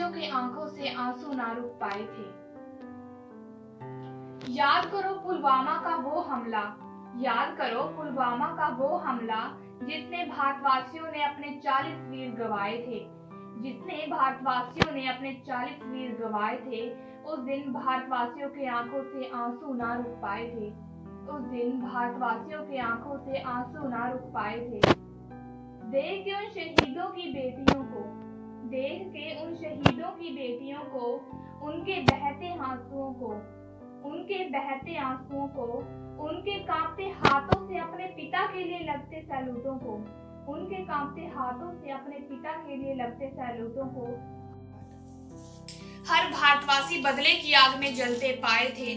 भारतवासियों के आंखों से आंसू ना रुक पाए थे। याद करो पुलवामा का वो हमला, याद करो पुलवामा का वो हमला, जिसने भारतवासियों ने अपने 40 वीर गवाए थे, जिसने भारतवासियों ने अपने 40 वीर गवाए थे। उस दिन भारतवासियों के आंखों से आंसू ना रुक पाए थे, उस दिन भारतवासियों के आंखों से आंसू ना रुक पाए थे। देख के उन शहीदों की बेटियों को, देख के उन शहीदों की बेटियों को, उनके बहते आंसुओं को, उनके बहते आंसुओं को, उनके कांपते हाथों से अपने पिता के लिए लगते सैल्यूटों को, उनके कांपते हाथों से अपने पिता के लिए लगते सैल्यूटों को हर भारतवासी बदले की आग में जलते पाए थे,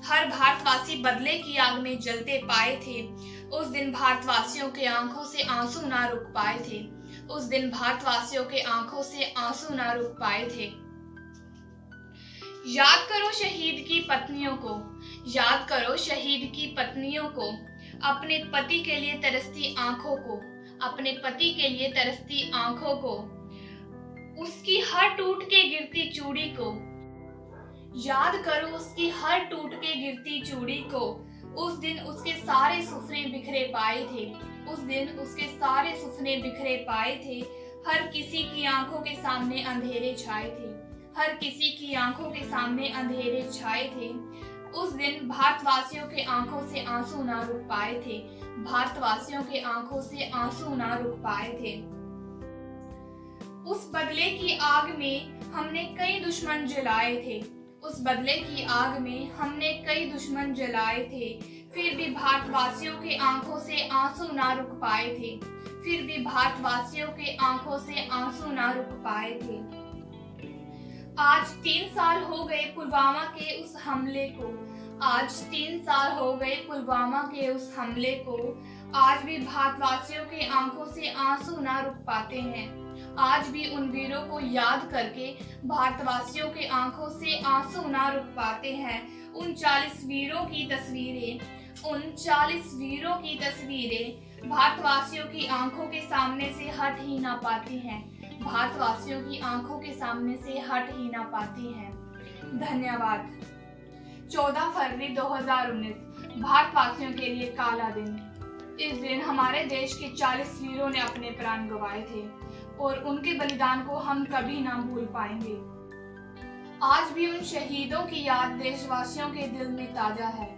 हर भारतवासी बदले की आग में जलते पाए थे। उस दिन भारतवासियों के आंखों से आंसू ना रुक पाए थे, उस दिन भारतवासियों के आंखों से आंसू ना रुक पाए थे। याद करो शहीद की पत्नियों को, याद करो शहीद की पत्नियों को, अपने पति के लिए तरसती आंखों को, अपने पति के लिए तरसती आंखों को, उसकी हर टूट के गिरती चूड़ी को, याद करो उसकी हर टूट के गिरती चूड़ी को। उस दिन उसके सारे सुपने बिखरे पाए थे, उस दिन उसके सारे सुपने बिखरे पाए थे। हर किसी की आंखों के सामने अंधेरे छाए थे, हर किसी की आंखों के सामने अंधेरे छाए थे। उस दिन भारतवासियों के आंखों से आंसू ना रुक पाए थे, भारतवासियों के आंखों से आंसू ना रुक पाए थे। उस बदले की आग में हमने कई दुश्मन जलाए थे, उस बदले की आग में हमने कई दुश्मन जलाए थे, फिर भी भारतवासियों के आंखों से आंसू ना रुक पाए थे, फिर भी भारतवासियों के आंखों से आंसू ना रुक पाए थे। आज 3 साल हो गए पुलवामा के उस हमले को, आज 3 साल हो गए पुलवामा के उस हमले को, आज भी भारतवासियों के आंखों से आंसू ना रुक पाते हैं। आज भी उन वीरों को याद करके भारतवासियों के आंखों से आंसू ना रुक पाते हैं। उन 40 वीरों की तस्वीरें, उन 40 वीरों की तस्वीरें भारतवासियों की आंखों के सामने से हट ही ना पाती हैं, भारतवासियों की आंखों के सामने से हट ही ना पाती हैं। धन्यवाद। 14 फरवरी 2019 भारतवासियों के लिए काला दिन। इस दिन हमारे देश के 40 वीरों ने अपने प्राण गंवाए थे और उनके बलिदान को हम कभी ना भूल पाएंगे। आज भी उन शहीदों की याद देशवासियों के दिल में ताजा है।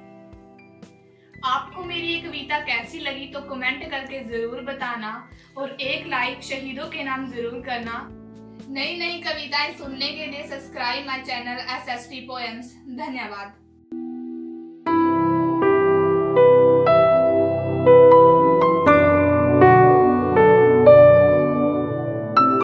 आपको मेरी ये कविता कैसी लगी तो कमेंट करके जरूर बताना और एक लाइक शहीदों के नाम जरूर करना। नई नई कविताएं सुनने के लिए subscribe my channel SST poems. धन्यवाद।